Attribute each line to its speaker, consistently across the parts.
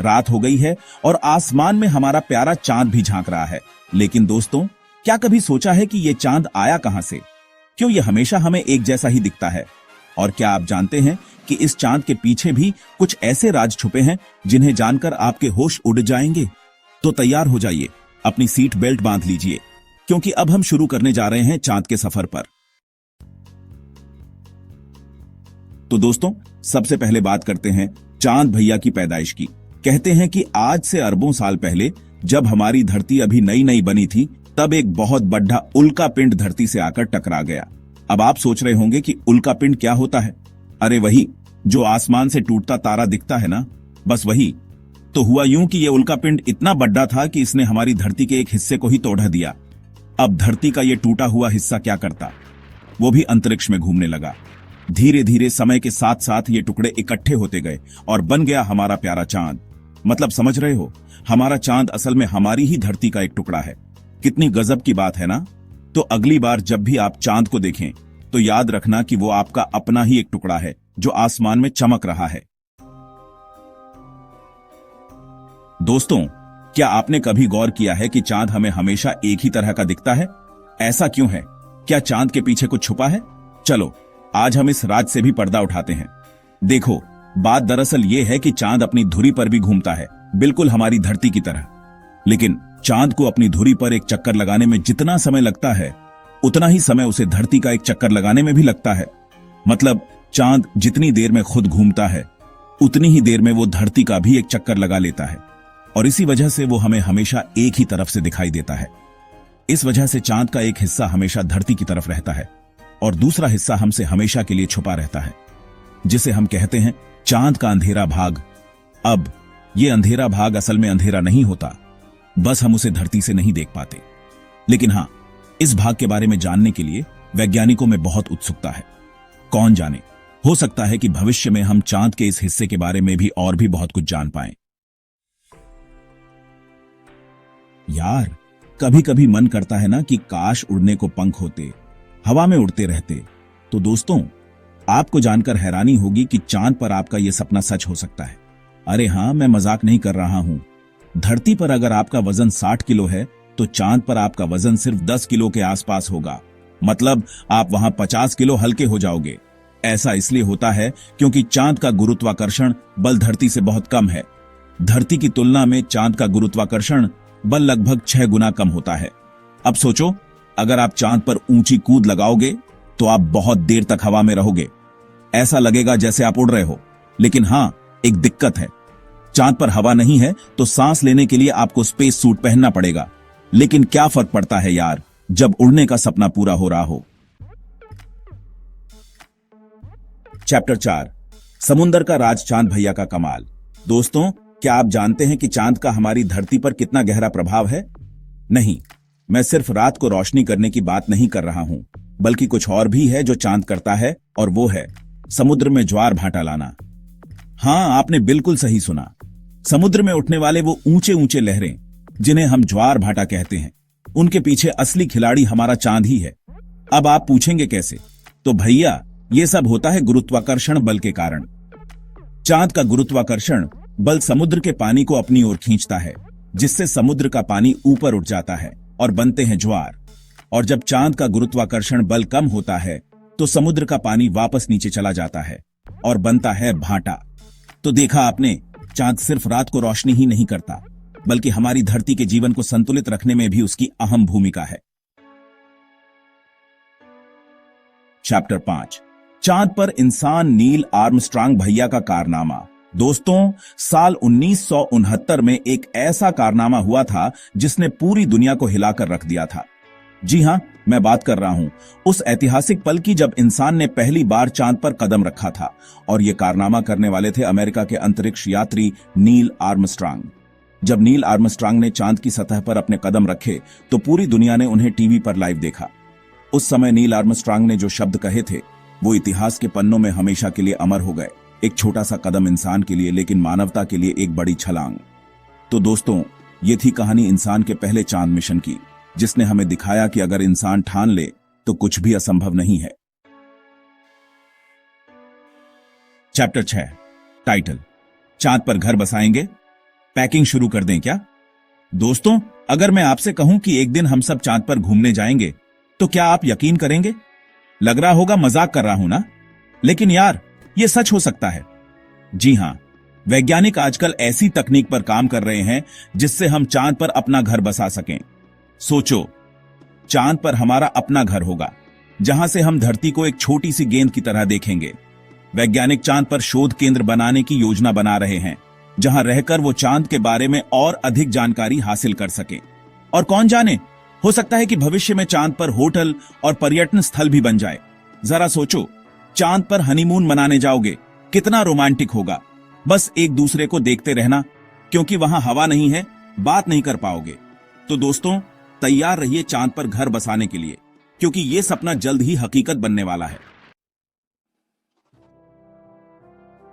Speaker 1: रात हो गई है और आसमान में हमारा प्यारा चांद भी झांक रहा है। लेकिन दोस्तों, क्या कभी सोचा है कि ये चांद आया कहां से? क्यों ये हमेशा हमें एक जैसा ही दिखता है? और क्या आप जानते हैं कि इस चांद के पीछे भी कुछ ऐसे राज छुपे हैं जिन्हें जानकर आपके होश उड़ जाएंगे? तो तैयार हो जाइए, अपनी सीट बेल्ट बांध लीजिए, क्योंकि अब हम शुरू करने जा रहे हैं चांद के सफर पर। तो दोस्तों, सबसे पहले बात करते हैं चांद भैया की पैदाइश की। कहते हैं कि आज से अरबों साल पहले जब हमारी धरती अभी नई नई बनी थी, तब एक बहुत बड़ा उल्का पिंड धरती से आकर टकरा गया। अब आप सोच रहे होंगे कि उल्का पिंड क्या होता है? अरे वही जो आसमान से टूटता तारा दिखता है ना, बस वही। तो हुआ यूं कि ये उल्का पिंड इतना बड़ा था कि इसने हमारी धरती के एक हिस्से को ही तोड़ दिया। अब धरती का ये टूटा हुआ हिस्सा क्या करता? वो भी अंतरिक्ष में घूमने लगा। धीरे धीरे समय के साथ साथ ये टुकड़े इकट्ठे होते गए और बन गया हमारा प्यारा चांद। मतलब समझ रहे हो, हमारा चांद असल में हमारी ही धरती का एक टुकड़ा है। कितनी गजब की बात है ना? तो अगली बार जब भी आप चांद को देखें तो याद रखना कि वो आपका अपना ही एक टुकड़ा है जो आसमान में चमक रहा है। दोस्तों, क्या आपने कभी गौर किया है कि चांद हमें हमेशा एक ही तरह का दिखता है? ऐसा क्यों है? क्या चांद के पीछे कुछ छुपा है? चलो आज हम इस राज से भी पर्दा उठाते हैं। देखो, बात दरअसल ये है कि चांद अपनी धुरी पर भी घूमता है, बिल्कुल हमारी धरती की तरह। लेकिन चांद को अपनी धुरी पर एक चक्कर लगाने में जितना समय लगता है, उतना ही समय उसे धरती का एक चक्कर लगाने में भी लगता है। मतलब चांद जितनी देर में खुद घूमता है, उतनी ही देर में वो धरती का भी एक चक्कर लगा लेता है, और इसी वजह से वो हमें हमेशा एक ही तरफ से दिखाई देता है। इस वजह से चांद का एक हिस्सा हमेशा धरती की तरफ रहता है और दूसरा हिस्सा हमसे हमेशा के लिए छुपा रहता है, जिसे हम कहते हैं चांद का अंधेरा भाग। अब ये अंधेरा भाग असल में अंधेरा नहीं होता, बस हम उसे धरती से नहीं देख पाते। लेकिन हां, इस भाग के बारे में जानने के लिए वैज्ञानिकों में बहुत उत्सुकता है। कौन जाने, हो सकता है कि भविष्य में हम चांद के इस हिस्से के बारे में भी और भी बहुत कुछ जान पाएं। यार, कभी कभी मन करता है ना कि काश उड़ने को पंख होते, हवा में उड़ते रहते। तो दोस्तों, आपको जानकर हैरानी होगी कि चांद पर आपका यह सपना सच हो सकता है। अरे हां, मैं मजाक नहीं कर रहा हूं। धरती पर अगर आपका वजन 60 किलो है, तो चांद पर आपका वजन सिर्फ 10 किलो के आसपास होगा। मतलब आप वहां 50 किलो हल्के हो जाओगे। ऐसा इसलिए होता है क्योंकि चांद का गुरुत्वाकर्षण बल धरती से बहुत कम है। धरती की तुलना में चांद का गुरुत्वाकर्षण बल लगभग 6 गुना कम होता है। अब सोचो, अगर आप चांद पर ऊंची कूद लगाओगे तो आप बहुत देर तक हवा में रहोगे। ऐसा लगेगा जैसे आप उड़ रहे हो। लेकिन हां, एक दिक्कत है, चांद पर हवा नहीं है, तो सांस लेने के लिए आपको स्पेस सूट पहनना पड़ेगा। लेकिन क्या फर्क पड़ता है यार, जब उड़ने का सपना पूरा हो रहा हो। चैप्टर 4, समुंदर का राज, चांद भैया का कमाल। दोस्तों, क्या आप जानते हैं कि चांद का हमारी धरती पर कितना गहरा प्रभाव है? नहीं, मैं सिर्फ रात को रोशनी करने की बात नहीं कर रहा हूं, बल्कि कुछ और भी है जो चांद करता है, और वो है समुद्र में ज्वार भाटा लाना। हां, आपने बिल्कुल सही सुना। समुद्र में उठने वाले वो ऊंचे ऊंचे लहरें, जिन्हें हम ज्वार भाटा कहते हैं, उनके पीछे असली खिलाड़ी हमारा चांद ही है। अब आप पूछेंगे कैसे? तो भैया, ये सब होता है गुरुत्वाकर्षण बल के कारण। चांद का गुरुत्वाकर्षण बल समुद्र के पानी को अपनी ओर खींचता है, जिससे समुद्र का पानी ऊपर उठ जाता है और बनते हैं ज्वार। और जब चांद का गुरुत्वाकर्षण बल कम होता है, तो समुद्र का पानी वापस नीचे चला जाता है और बनता है भाटा। तो देखा आपने, चांद सिर्फ रात को रोशनी ही नहीं करता, बल्कि हमारी धरती के जीवन को संतुलित रखने में भी उसकी अहम भूमिका है। चैप्टर 5, चांद पर इंसान, नील आर्मस्ट्रांग भैया का कारनामा। दोस्तों, साल 1969 में एक ऐसा कारनामा हुआ था जिसने पूरी दुनिया को हिलाकर रख दिया था। जी हां, मैं बात कर रहा हूं उस ऐतिहासिक पल की जब इंसान ने पहली बार चांद पर कदम रखा था। और यह कारनामा करने वाले थे अमेरिका के अंतरिक्ष यात्री नील आर्मस्ट्रांग। जब नील आर्मस्ट्रांग ने चांद की सतह पर अपने कदम रखे, तो पूरी दुनिया ने उन्हें टीवी पर लाइव देखा। उस समय नील आर्मस्ट्रांग ने जो शब्द कहे थे, वो इतिहास के पन्नों में हमेशा के लिए अमर हो गए। एक छोटा सा कदम इंसान के लिए, लेकिन मानवता के लिए एक बड़ी छलांग। तो दोस्तों, ये थी कहानी इंसान के पहले चांद मिशन की, जिसने हमें दिखाया कि अगर इंसान ठान ले तो कुछ भी असंभव नहीं है। चैप्टर 6, टाइटल, चांद पर घर बसाएंगे। पैकिंग शुरू कर दें क्या? दोस्तों, अगर मैं आपसे कहूं कि एक दिन हम सब चांद पर घूमने जाएंगे, तो क्या आप यकीन करेंगे? लग रहा होगा मजाक कर रहा हूं ना, लेकिन यार, ये सच हो सकता है। जी हां, वैज्ञानिक आजकल ऐसी तकनीक पर काम कर रहे हैं जिससे हम चांद पर अपना घर बसा सकें। सोचो, चांद पर हमारा अपना घर होगा, जहां से हम धरती को एक छोटी सी गेंद की तरह देखेंगे। वैज्ञानिक चांद पर शोध केंद्र बनाने की योजना बना रहे हैं, जहां रहकर वो चांद के बारे में और अधिक जानकारी हासिल कर सके। और कौन जाने, हो सकता है कि भविष्य में चांद पर होटल और पर्यटन स्थल भी बन जाए। जरा सोचो, चांद पर हनीमून मनाने जाओगे, कितना रोमांटिक होगा। बस एक दूसरे को देखते रहना, क्योंकि वहां हवा नहीं है, बात नहीं कर पाओगे। तो दोस्तों, तैयार रहिए चांद पर घर बसाने के लिए, क्योंकि यह सपना जल्द ही हकीकत बनने वाला है।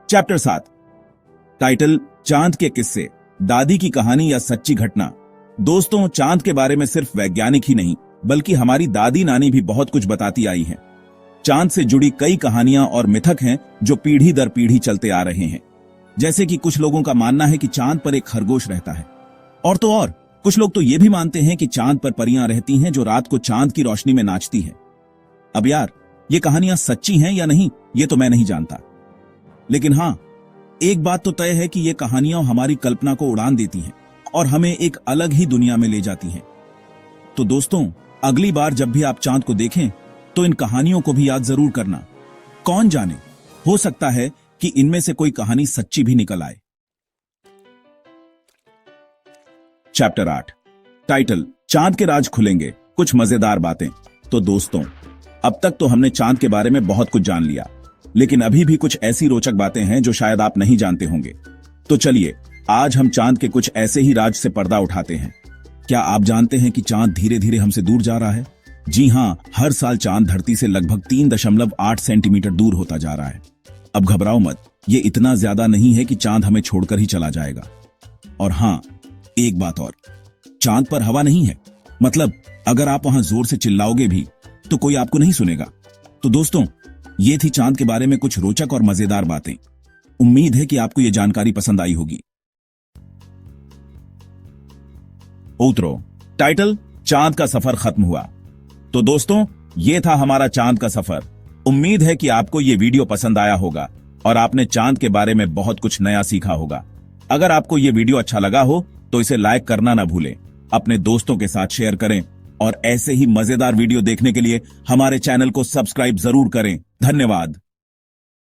Speaker 1: चैप्टर 7, टाइटल चांद के किस्से, दादी की कहानी या सच्ची घटना। दोस्तों, चांद के बारे में सिर्फ वैज्ञानिक ही नहीं, बल्कि हमारी दादी नानी भी बहुत कुछ बताती आई हैं। चांद से जुड़ी कई कहानियां और मिथक हैं जो पीढ़ी दर पीढ़ी चलते आ रहे हैं। जैसे कि कुछ लोगों का मानना है कि चांद पर एक खरगोश रहता है, और तो और कुछ लोग तो ये भी मानते हैं कि चांद पर परियां रहती हैं जो रात को चांद की रोशनी में नाचती हैं। अब यार, ये कहानियां सच्ची हैं या नहीं, ये तो मैं नहीं जानता, लेकिन हां, एक बात तो तय है कि ये कहानियां हमारी कल्पना को उड़ान देती हैं और हमें एक अलग ही दुनिया में ले जाती हैं। तो दोस्तों, अगली बार जब भी आप चांद को देखें, तो इन कहानियों को भी याद जरूर करना। कौन जाने, हो सकता है कि इनमें से कोई कहानी सच्ची भी निकल आए। चैप्टर 8, टाइटल चांद के राज खुलेंगे, कुछ मजेदार बातें। तो दोस्तों, अब तक तो हमने चांद के बारे में बहुत कुछ जान लिया, लेकिन अभी भी कुछ ऐसी रोचक बातें हैं जो शायद आप नहीं जानते होंगे। तो चलिए, आज हम चांद के कुछ ऐसे ही राज से पर्दा उठाते हैं। क्या आप जानते हैं कि चांद धीरे धीरे हमसे दूर जा रहा है? जी हां, हर साल चांद धरती से लगभग 3.8 सेंटीमीटर दूर होता जा रहा है। अब घबराओ मत, ये इतना ज्यादा नहीं है कि चांद हमें छोड़कर ही चला जाएगा। और हां, एक बात और, चांद पर हवा नहीं है, मतलब अगर आप वहां जोर से चिल्लाओगे भी तो कोई आपको नहीं सुनेगा। तो दोस्तों, ये थी चांद के बारे में कुछ रोचक और मजेदार बातें। उम्मीद है कि आपको ये जानकारी पसंद आई होगी। उतरो, टाइटल चांद का सफर खत्म हुआ। तो दोस्तों, ये था हमारा चांद का सफर। उम्मीद है कि आपको ये वीडियो पसंद आया होगा और आपने चांद के बारे में बहुत कुछ नया सीखा होगा। अगर आपको ये वीडियो अच्छा लगा हो तो इसे लाइक करना ना भूलें, अपने दोस्तों के साथ शेयर करें और ऐसे ही मजेदार वीडियो देखने के लिए हमारे चैनल को सब्सक्राइब जरूर करें। धन्यवाद।